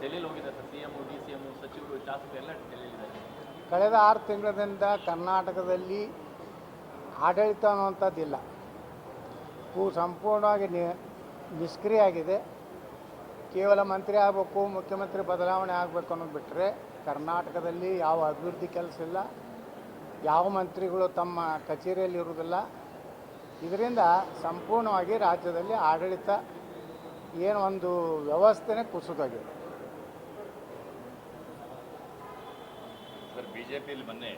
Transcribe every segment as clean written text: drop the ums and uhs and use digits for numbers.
ಡೆಲ್ಲಿಲಿ ಹೋಗಿದ್ದಾರೆ sir. C M, D C M, ಸಚಿವರು, ಶಾಸಕರು ಎಲ್ಲ ಡೆಲ್ಲಿಲಿದ್ದಾರೆ. ಕಳೆದ 6 ತಿಂಗಳಿಂದ ಕರ್ನಾಟಕದಲ್ಲಿ ಆಡಳಿತ ಅನ್ನುವಂಥದ್ದಿಲ್ಲ. ಸಂಪೂರ್ಣವಾಗಿ ನಿಷ್ಕ್ರಿಯ ಆಗಿದೆ. ಕೇವಲ ಮಂತ್ರಿ ಆಗಬೇಕು, ಮುಖ್ಯಮಂತ್ರಿ ಬದಲಾವಣೆ ಆಗಬೇಕು ಅನ್ನೋದು ಬಿಟ್ಟರೆ ಕರ್ನಾಟಕದಲ್ಲಿ ಯಾವ ಅಭಿವೃದ್ಧಿ ಕೆಲಸ ಇಲ್ಲ, ಯಾವ ಮಂತ್ರಿಗಳು ತಮ್ಮ ಕಚೇರಿಯಲ್ಲಿ ಇರುವುದಿಲ್ಲ. ಇದರಿಂದ ಸಂಪೂರ್ಣವಾಗಿ ರಾಜ್ಯದಲ್ಲಿ ಆಡಳಿತ ಏನು ಒಂದು ವ್ಯವಸ್ಥೆನೇ ಕುಸಿದೋಗಿದೆ. ಸರ್, ಬಿಜೆಪಿಯಲ್ಲಿ ಮೊನ್ನೆ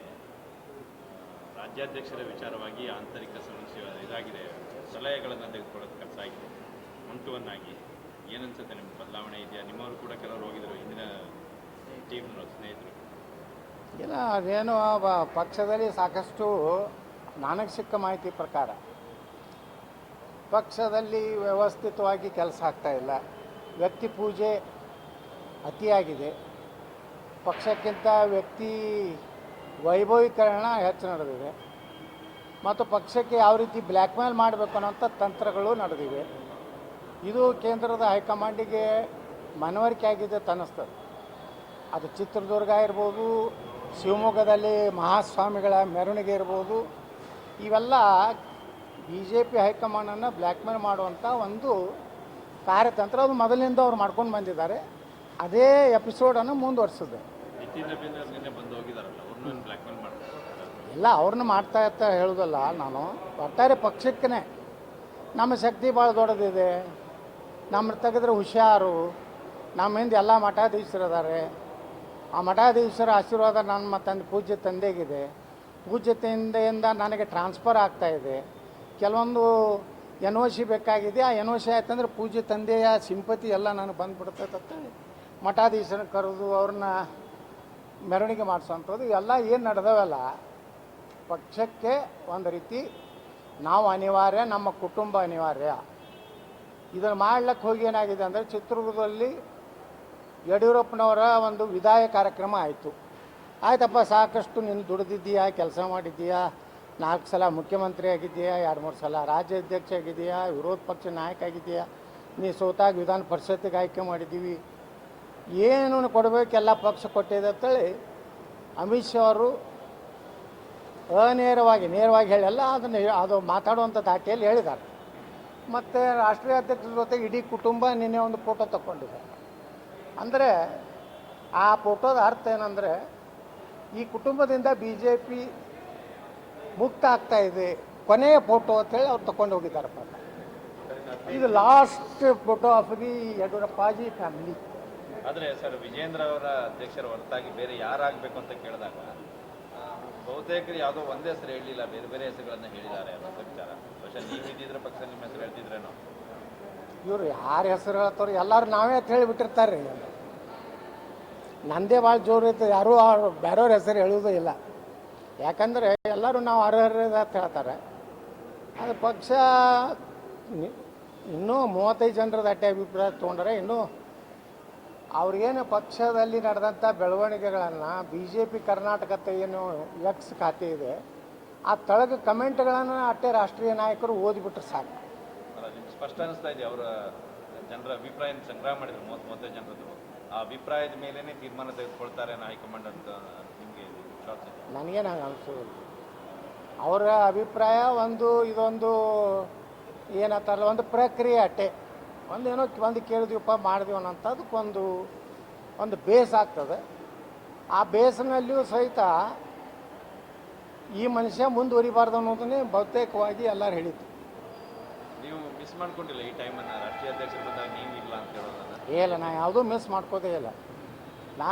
ರಾಜ್ಯಾಧ್ಯಕ್ಷರ ವಿಚಾರವಾಗಿ ಆಂತರಿಕ ಸಮಸ್ಯೆ ಇದಾಗಿದೆ, ಸಲಹೆಗಳನ್ನು ತೆಗೆದುಕೊಳ್ಳೋದು ಖರ್ಚಾಗಿದೆ. 1 to 1 ಆಗಿ ಏನನ್ಸುತ್ತೆ? ನಿಮ್ಗೆ ಬದಲಾವಣೆ ಇದೆಯಾ? ನಿಮ್ಮವರು ಕೂಡ ಕೆಲವರು ಹೋಗಿದ್ರು, ಹಿಂದಿನ ಟೀಮ್ನ ಸ್ನೇಹಿತರು. ಇಲ್ಲ, ಅದೇನು ಪಕ್ಷದಲ್ಲಿ ಸಾಕಷ್ಟು ನನಗೆ ಸಿಕ್ಕ ಮಾಹಿತಿ ಪ್ರಕಾರ ಪಕ್ಷದಲ್ಲಿ ವ್ಯವಸ್ಥಿತವಾಗಿ ಕೆಲಸ ಆಗ್ತಾಯಿಲ್ಲ. ವ್ಯಕ್ತಿ ಪೂಜೆ ಅತಿಯಾಗಿದೆ. ಪಕ್ಷಕ್ಕಿಂತ ವ್ಯಕ್ತಿ ವೈಭವೀಕರಣ ಹೆಚ್ಚು ನಡೆದಿದೆ ಮತ್ತು ಪಕ್ಷಕ್ಕೆ ಯಾವ ರೀತಿ ಬ್ಲ್ಯಾಕ್ ಮೇಲ್ ಮಾಡಬೇಕು ಅನ್ನೋಂಥ ತಂತ್ರಗಳು ನಡೆದಿವೆ. ಇದು ಕೇಂದ್ರದ ಹೈಕಮಾಂಡಿಗೆ ಮನವರಿಕೆ ಆಗಿದೆ ಅಂತ ಅನ್ನಿಸ್ತದೆ. ಅದು ಚಿತ್ರದುರ್ಗ ಇರ್ಬೋದು, ಶಿವಮೊಗ್ಗದಲ್ಲಿ ಮಹಾಸ್ವಾಮಿಗಳ ಮೆರವಣಿಗೆ ಇರ್ಬೋದು, ಇವೆಲ್ಲ ಬಿ ಜೆ ಪಿ ಹೈಕಮಾಂಡನ್ನು ಬ್ಲ್ಯಾಕ್ ಮೇಲ್ ಮಾಡುವಂಥ ಒಂದು ಕಾರ್ಯತಂತ್ರ. ಅದು ಮೊದಲಿನಿಂದ ಅವ್ರು ಮಾಡ್ಕೊಂಡು ಬಂದಿದ್ದಾರೆ. ಅದೇ ಎಪಿಸೋಡನ್ನು ಮುಂದುವರಿಸಿದೆ. ಇಲ್ಲ, ಅವ್ರನ್ನ ಮಾಡ್ತಾ ಇರ್ತಾ ಹೇಳೋದಲ್ಲ ನಾನು. ಒಟ್ಟಾರೆ ಪಕ್ಷಕ್ಕೇ ನಮ್ಮ ಶಕ್ತಿ ಭಾಳ ದೊಡ್ಡದಿದೆ. ನಮ್ಮ ತೆಗೆದ್ರೆ ಹುಷಾರು. ನಮ್ಮ ಹಿಂದೆ ಎಲ್ಲ ಮಠಾಧೀಶರು ಇದ್ದಾರೆ. ಆ ಮಠಾಧೀಶರ ಆಶೀರ್ವಾದ ನನ್ನ ತಂದೆ ಪೂಜ್ಯ ತಂದೆಗಿದೆ. ಪೂಜ್ಯ ತಂದೆಯಿಂದ ನನಗೆ ಟ್ರಾನ್ಸ್ಫರ್ ಆಗ್ತಾಯಿದೆ. ಕೆಲವೊಂದು NOC ಬೇಕಾಗಿದೆ. ಆ NOC ಆಯ್ತಂದ್ರೆ ಪೂಜ್ಯ ತಂದೆಯ ಸಿಂಪತಿ ಎಲ್ಲ ನನಗೆ ಬಂದುಬಿಡ್ತೈತೆ. ಮಠಾಧೀಶನ ಕರೆದು ಅವ್ರನ್ನ ಮೆರವಣಿಗೆ ಮಾಡಿಸೋವಂಥದ್ದು ಎಲ್ಲ ಏನು ನಡೆದವಲ್ಲ, ಪಕ್ಷಕ್ಕೆ ಒಂದು ರೀತಿ ನಾವು ಅನಿವಾರ್ಯ, ನಮ್ಮ ಕುಟುಂಬ ಅನಿವಾರ್ಯ. ಇದನ್ನು ಮಾಡ್ಲಿಕ್ಕೆ ಹೋಗಿ ಏನಾಗಿದೆ ಅಂದರೆ, ಚಿತ್ರದುರ್ಗದಲ್ಲಿ ಯಡಿಯೂರಪ್ಪನವರ ಒಂದು ವಿದಾಯ ಕಾರ್ಯಕ್ರಮ ಆಯಿತು. ಆಯ್ತಪ್ಪ, ಸಾಕಷ್ಟು ನೀನು ದುಡಿದಿದ್ದೀಯಾ, ಕೆಲಸ ಮಾಡಿದ್ದೀಯಾ, 4 ಸಲ ಮುಖ್ಯಮಂತ್ರಿ ಆಗಿದ್ದೀಯಾ, 2-3 ಸಲ ರಾಜ್ಯಾಧ್ಯಕ್ಷ ಆಗಿದೆಯಾ, ವಿರೋಧ ಪಕ್ಷ ನಾಯಕ ಆಗಿದೆಯಾ, ನೀ ಸೋತಾಗ ವಿಧಾನ ಪರಿಷತ್ತಿಗೆ ಆಯ್ಕೆ ಮಾಡಿದ್ದೀವಿ, ಏನು ಕೊಡಬೇಕೆಲ್ಲ ಪಕ್ಷ ಕೊಟ್ಟಿದೆ ಅಂತೇಳಿ ಅಮಿತ್ ಶಾ ಅವರು ನೇರವಾಗಿ ಹೇಳಿಲ್ಲ. ಅದು ಮಾತಾಡುವಂಥ ದಾಟಿಯಲ್ಲಿ ಹೇಳಿದ್ದಾರೆ. ಮತ್ತು ರಾಷ್ಟ್ರೀಯ ಅಧ್ಯಕ್ಷರ ಜೊತೆಗೆ ಇಡೀ ಕುಟುಂಬ ನಿನ್ನೆ ಒಂದು ಫೋಟೋ ತಗೊಂಡಿದೆ. ಅಂದರೆ ಆ ಫೋಟೋದ ಅರ್ಥ ಏನಂದರೆ, ಈ ಕುಟುಂಬದಿಂದ BJP ಮುಕ್ತ ಆಗ್ತಾ ಇದೆ, ಕೊನೆಯ ಫೋಟೋ ಅಂತೇಳಿ ಅವ್ರು ತಗೊಂಡು ಹೋಗಿದ್ದಾರಪ್ಪ. ಇದು last photo of the ಯಡಿಯೂರಪ್ಪಾಜಿ family. ಆದರೆ ಸರ್, ವಿಜೇಂದ್ರ ಅವರ ಅಧ್ಯಕ್ಷರ ಹೊರತಾಗಿ ಬೇರೆ ಯಾರಾಗಬೇಕು ಅಂತ ಕೇಳಿದಾಗ ಬಹುತೇಕರು ಯಾವುದೋ ಒಂದೇ ಹೆಸರು ಹೇಳಲಿಲ್ಲ, ಬೇರೆ ಬೇರೆ ಹೆಸರುಗಳನ್ನು ಹೇಳಿದ್ದಾರೆ ಅನ್ನೋ ವಿಚಾರ. ಬಹುಶಃ ನೀವು ಇದ್ದಿದ್ರೆ ಪಕ್ಷ ನಿಮ್ಮ ಹೆಸರು ಹೇಳ್ತಿದ್ರೇನೋ. ಇವರು ಯಾರ ಹೆಸರು ಹೇಳ್ತಾರೋ ಎಲ್ಲರೂ ನಾವೇ ಅಂತ ಹೇಳಿಬಿಟ್ಟಿರ್ತಾರೆ ರೀ. ನಂದೇ ಭಾಳ ಜೋರು ಇರ್ತದೆ, ಯಾರೂ ಬೇರೆಯವ್ರ ಹೆಸರು ಹೇಳೋದು ಇಲ್ಲ. ಯಾಕಂದರೆ ಎಲ್ಲರೂ ನಾವು ಅರ್ಹರದ ಅಂತ ಹೇಳ್ತಾರೆ. ಅದು ಪಕ್ಷ ಇನ್ನೂ 35 ಜನರದ ಅಟ್ಟೆ ಅಭಿಪ್ರಾಯ ತೊಗೊಂಡ್ರೆ, ಇನ್ನೂ ಅವ್ರಿಗೇನು ಪಕ್ಷದಲ್ಲಿ ನಡೆದಂಥ ಬೆಳವಣಿಗೆಗಳನ್ನು BJP ಕರ್ನಾಟಕದ ಏನು X ಖಾತೆ ಇದೆ, ಆ ತಳಗ ಕಮೆಂಟ್ಗಳನ್ನು ಅಟ್ಟೆ ರಾಷ್ಟ್ರೀಯ ನಾಯಕರು ಓದಿಬಿಟ್ರೆ ಸಾಕು. ನಿಮ್ಗೆ ಸ್ಪಷ್ಟ ಅನಿಸ್ತಾ ಇದೆ, ಅವರ ಜನರ ಅಭಿಪ್ರಾಯ ಸಂಗ್ರಹ ಮಾಡಿದ್ರು 30-35 ಜನರದ್ದು. ಆ ಅಭಿಪ್ರಾಯದ ಮೇಲೇ ತೀರ್ಮಾನ ತೆಗೆದುಕೊಳ್ತಾರೆ ಹೈಕಮಾಂಡ್ ಅಂತ ನಿಮಗೆ ವಿಶ್ವಾಸ? ನನಗೇನು ಹಂಗೆ ಅನಿಸೋದಿಲ್ಲ. ಅವರ ಅಭಿಪ್ರಾಯ ಇದೊಂದು ಏನಂತಾರಲ್ಲ, ಒಂದು ಪ್ರಕ್ರಿಯೆ ಅಟ್ಟೆ. ಒಂದು ಕೇಳಿದೀವಪ್ಪ, ಮಾಡಿದೀವಿ ಅನ್ನೋಂಥದ್ದಕ್ಕೆ ಒಂದು ಬೇಸ್ ಆಗ್ತದೆ. ಆ ಬೇಸ್ನಲ್ಲಿಯೂ ಸಹಿತ ಈ ಮನುಷ್ಯ ಮುಂದುವರಿಬಾರ್ದು ಅನ್ನೋದನ್ನೇ ಬಹುತೇಕವಾಗಿ ಎಲ್ಲರೂ ಹೇಳಿದ್ರು. ನೀವು ಮಿಸ್ ಮಾಡ್ಕೊಂಡಿಲ್ಲ ಈ ಟೈಮನ್ನು? ರಾಷ್ಟ್ರೀಯ ಅಧ್ಯಕ್ಷರು ಬಂದಾಗ ನೀವು ಇಲ್ಲ ಅಂತ ಹೇಳೋದನ್ನ? ಇಲ್ಲ, ನಾ ಯಾವುದೂ ಮಿಸ್ ಮಾಡ್ಕೋದೇ ಇಲ್ಲ. ನಾ